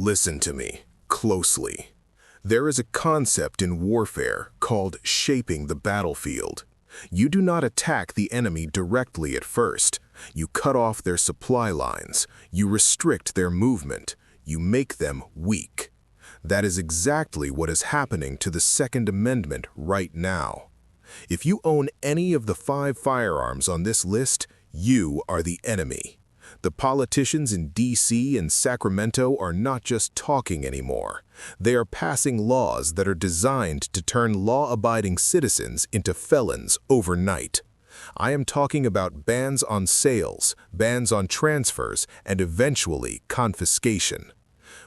Listen to me closely. There is a concept in warfare called shaping the battlefield. You do not attack the enemy directly at first. You cut off their supply lines. You restrict their movement. You make them weak. That is exactly what is happening to the Second Amendment right now. If you own any of the 5 firearms on this list, you are the enemy. The politicians in D.C. and Sacramento are not just talking anymore. They are passing laws that are designed to turn law-abiding citizens into felons overnight. I am talking about bans on sales, bans on transfers, and eventually confiscation.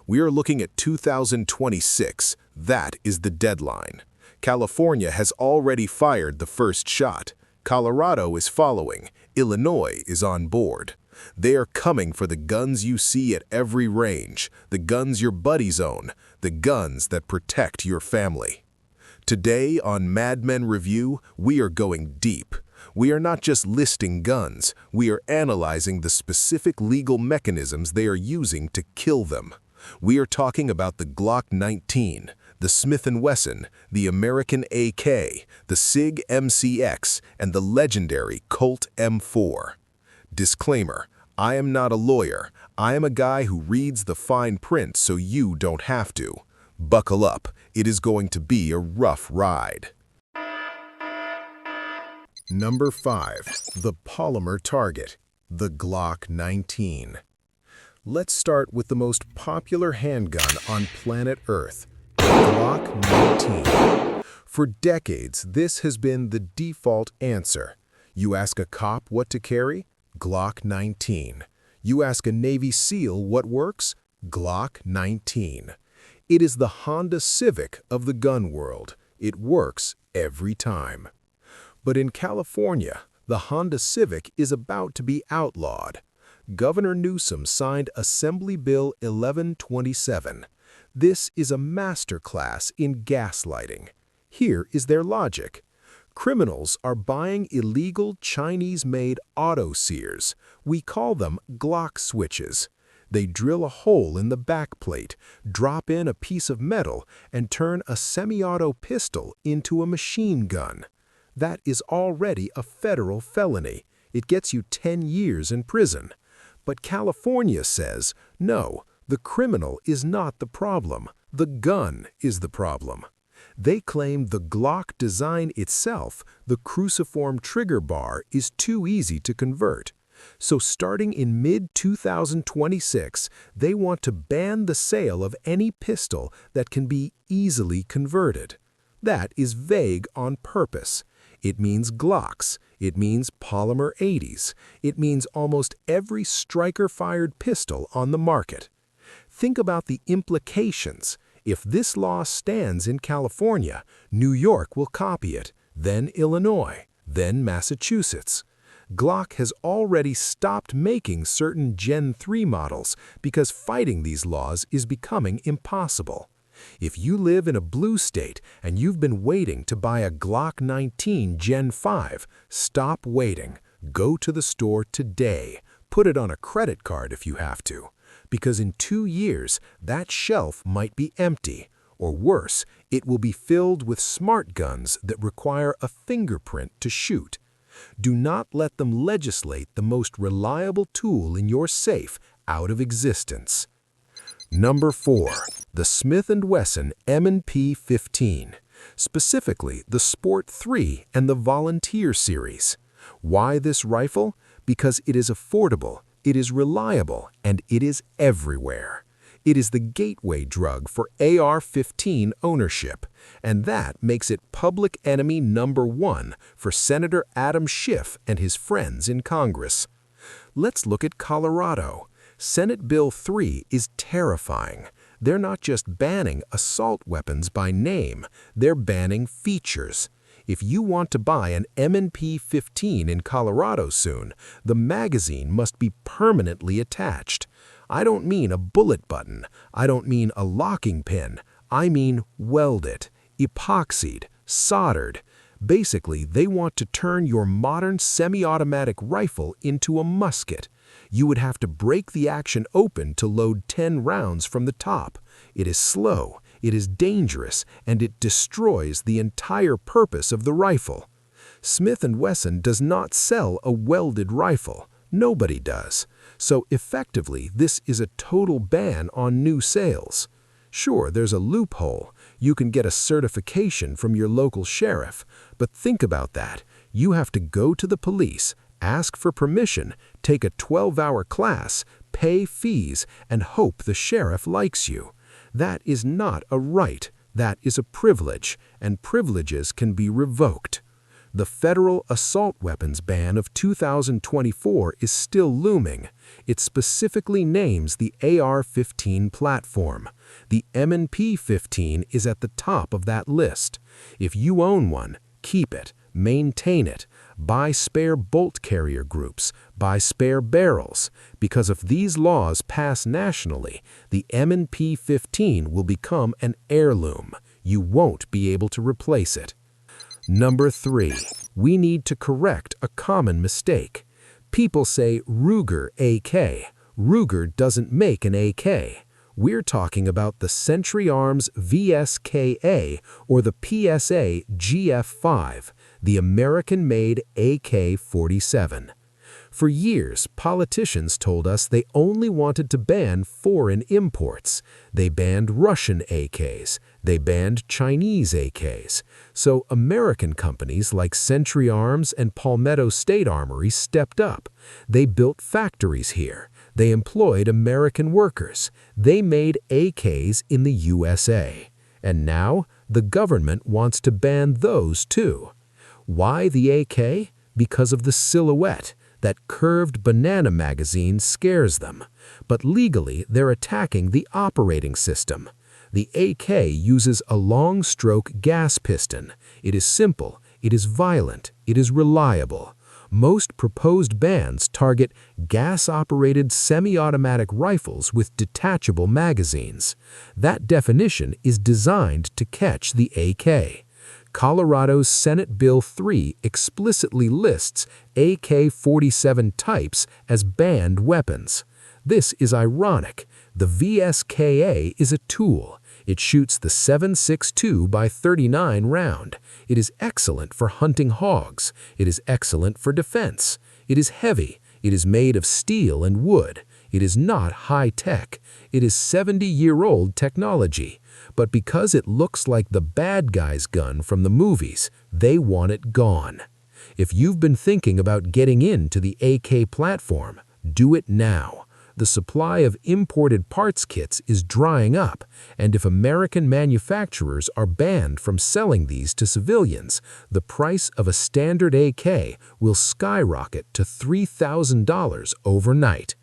We are looking at 2026. That is the deadline. California has already fired the first shot. Colorado is following. Illinois is on board. They are coming for the guns you see at every range, the guns your buddies own, the guns that protect your family. Today on Madmen Review, we are going deep. We are not just listing guns, we are analyzing the specific legal mechanisms they are using to kill them. We are talking about the Glock 19, the Smith & Wesson, the American AK, the SIG MCX, and the legendary Colt M4. Disclaimer, I am not a lawyer. I am a guy who reads the fine print so you don't have to. Buckle up, it is going to be a rough ride. Number 5. The polymer target, the Glock 19. Let's start with the most popular handgun on planet Earth, the Glock 19. For decades, this has been the default answer. You ask a cop what to carry? Glock 19. You ask a Navy SEAL what works? Glock 19. It is the Honda Civic of the gun world. It works every time. But in California, the Honda Civic is about to be outlawed. Governor Newsom signed Assembly Bill 1127. This is a masterclass in gaslighting. Here is their logic. Criminals are buying illegal Chinese-made auto sears. We call them Glock switches. They drill a hole in the backplate, drop in a piece of metal, and turn a semi-auto pistol into a machine gun. That is already a federal felony. It gets you 10 years in prison. But California says, no, the criminal is not the problem. The gun is the problem. They claim the Glock design itself, the cruciform trigger bar, is too easy to convert. So starting in mid-2026, they want to ban the sale of any pistol that can be easily converted. That is vague on purpose. It means Glocks. It means polymer 80s. It means almost every striker-fired pistol on the market. Think about the implications. If this law stands in California, New York will copy it, then Illinois, then Massachusetts. Glock has already stopped making certain Gen 3 models because fighting these laws is becoming impossible. If you live in a blue state and you've been waiting to buy a Glock 19 Gen 5, stop waiting. Go to the store today. Put it on a credit card if you have to. Because in 2 years, that shelf might be empty. Or worse, it will be filled with smart guns that require a fingerprint to shoot. Do not let them legislate the most reliable tool in your safe out of existence. Number 4. The Smith & Wesson M&P 15. Specifically, the Sport 3 and the Volunteer series. Why this rifle? Because it is affordable, it is reliable, and it is everywhere. It is the gateway drug for AR-15 ownership, and that makes it public enemy number 1 for Senator Adam Schiff and his friends in Congress. Let's look at Colorado. Senate Bill 3 is terrifying. They're not just banning assault weapons by name, they're banning features. If you want to buy an M&P 15 in Colorado soon, the magazine must be permanently attached. I don't mean a bullet button. I don't mean a locking pin. I mean welded, epoxied, soldered. Basically, they want to turn your modern semi-automatic rifle into a musket. You would have to break the action open to load 10 rounds from the top. It is slow, it is dangerous, and it destroys the entire purpose of the rifle. Smith & Wesson does not sell a welded rifle. Nobody does. So effectively, this is a total ban on new sales. Sure, there's a loophole. You can get a certification from your local sheriff, but think about that. You have to go to the police, ask for permission, take a 12-hour class, pay fees, and hope the sheriff likes you. That is not a right. That is a privilege, and privileges can be revoked. The federal assault weapons ban of 2024 is still looming. It specifically names the AR-15 platform. The M&P-15 is at the top of that list. If you own one, keep it, maintain it, buy spare bolt carrier groups, buy spare barrels, because if these laws pass nationally, the M&P-15 will become an heirloom. You won't be able to replace it. Number 3, we need to correct a common mistake. People say Ruger AK. Ruger doesn't make an AK. We're talking about the Century Arms VSKA or the PSA GF5, the American-made AK-47. For years, politicians told us they only wanted to ban foreign imports. They banned Russian AKs. They banned Chinese AKs. So American companies like Century Arms and Palmetto State Armory stepped up. They built factories here. They employed American workers. They made AKs in the USA. And now, the government wants to ban those too. Why the AK? Because of the silhouette. That curved banana magazine scares them. But legally, they're attacking the operating system. The AK uses a long-stroke gas piston. It is simple, it is violent, it is reliable. Most proposed bans target gas-operated semi-automatic rifles with detachable magazines. That definition is designed to catch the AK. Colorado's Senate Bill 3 explicitly lists AK-47 types as banned weapons. This is ironic. The VSKA is a tool. It shoots the 7.62 by 39 round. It is excellent for hunting hogs. It is excellent for defense. It is heavy. It is made of steel and wood. It is not high-tech. It is 70-year-old technology. But because it looks like the bad guy's gun from the movies, they want it gone. If you've been thinking about getting into the AK platform, do it now. The supply of imported parts kits is drying up, and if American manufacturers are banned from selling these to civilians, the price of a standard AK will skyrocket to $3,000 overnight.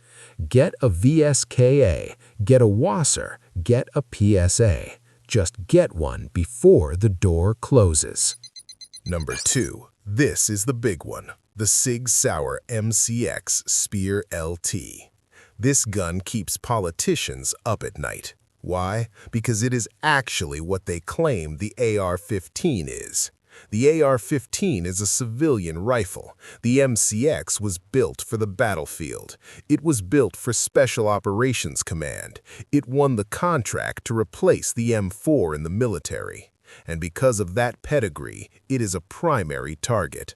Get a VSKA, get a Wasser, get a PSA. Just get one before the door closes. Number 2. This is the big one. The Sig Sauer MCX Spear LT. This gun keeps politicians up at night. Why? Because it is actually what they claim the AR-15 is. The AR-15 is a civilian rifle. The MCX was built for the battlefield. It was built for Special Operations Command. It won the contract to replace the M4 in the military. And because of that pedigree, it is a primary target.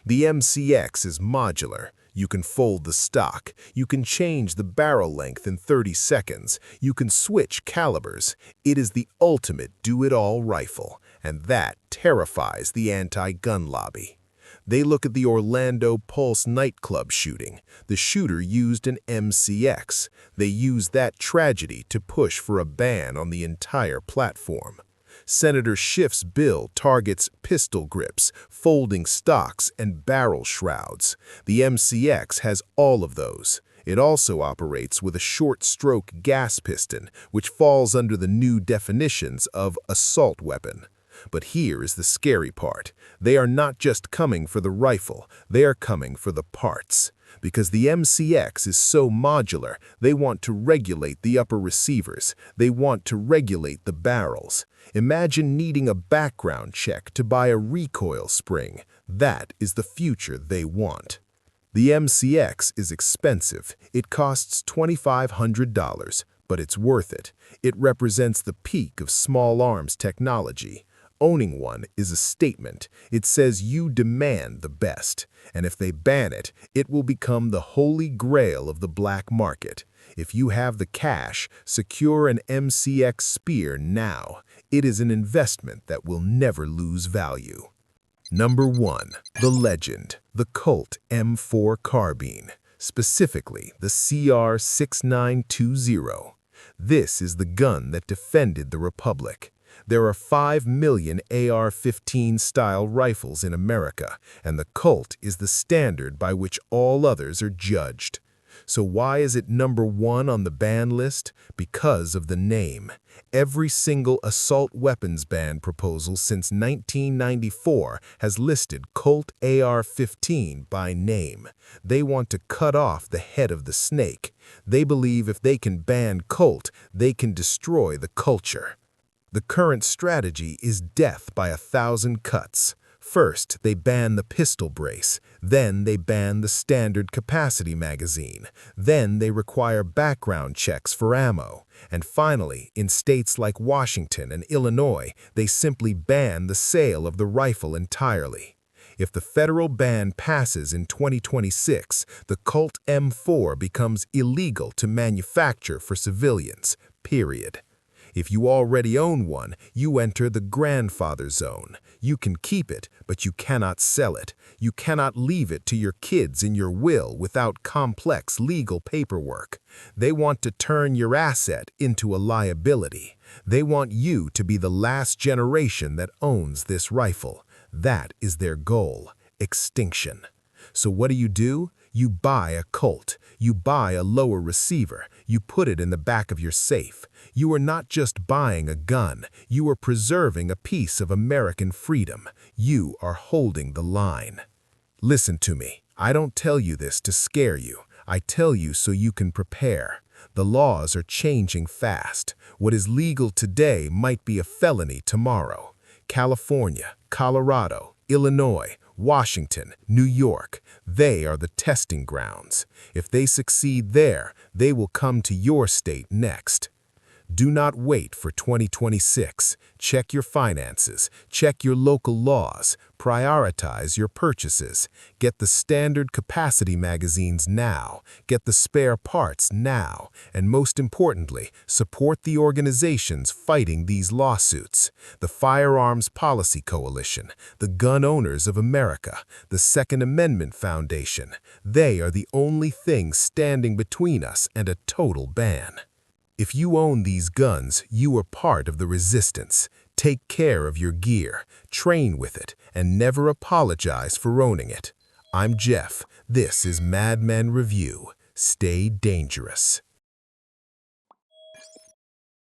The MCX is modular. You can fold the stock. You can change the barrel length in 30 seconds. You can switch calibers. It is the ultimate do-it-all rifle. And that terrifies the anti-gun lobby. They look at the Orlando Pulse nightclub shooting. The shooter used an MCX. They used that tragedy to push for a ban on the entire platform. Senator Schiff's bill targets pistol grips, folding stocks, and barrel shrouds. The MCX has all of those. It also operates with a short-stroke gas piston, which falls under the new definitions of assault weapon. But here is the scary part. They are not just coming for the rifle, they are coming for the parts. Because the MCX is so modular, they want to regulate the upper receivers. They want to regulate the barrels. Imagine needing a background check to buy a recoil spring. That is the future they want. The MCX is expensive. It costs $2,500, but it's worth it. It represents the peak of small arms technology. Owning one is a statement. It says you demand the best, and if they ban it, it will become the holy grail of the black market. If you have the cash, secure an MCX spear now. It is an investment that will never lose value. Number 1. The legend, the Colt M4 carbine, specifically the CR6920. This is the gun that defended the Republic. There are 5 million AR-15 style rifles in America, and the Colt is the standard by which all others are judged. So why is it number 1 on the ban list? Because of the name. Every single assault weapons ban proposal since 1994 has listed Colt AR-15 by name. They want to cut off the head of the snake. They believe if they can ban Colt, they can destroy the culture. The current strategy is death by 1,000 cuts. First, they ban the pistol brace. Then they ban the standard capacity magazine. Then they require background checks for ammo. And finally, in states like Washington and Illinois, they simply ban the sale of the rifle entirely. If the federal ban passes in 2026, the Colt M4 becomes illegal to manufacture for civilians, period. If you already own one, you enter the grandfather zone. You can keep it, but you cannot sell it. You cannot leave it to your kids in your will without complex legal paperwork. They want to turn your asset into a liability. They want you to be the last generation that owns this rifle. That is their goal, extinction. So what do? You buy a Colt. You buy a lower receiver. You put it in the back of your safe. You are not just buying a gun. You are preserving a piece of American freedom. You are holding the line. Listen to me. I don't tell you this to scare you. I tell you so you can prepare. The laws are changing fast. What is legal today might be a felony tomorrow. California, Colorado, Illinois, Washington, New York, they are the testing grounds. If they succeed there, they will come to your state next. Do not wait for 2026. Check your finances. Check your local laws. Prioritize your purchases. Get the standard capacity magazines now. Get the spare parts now. And most importantly, support the organizations fighting these lawsuits. The Firearms Policy Coalition, the Gun Owners of America, the Second Amendment Foundation. They are the only thing standing between us and a total ban. If you own these guns, you are part of the resistance. Take care of your gear, train with it, and never apologize for owning it. I'm Jeff. This is Madmen Review. Stay dangerous.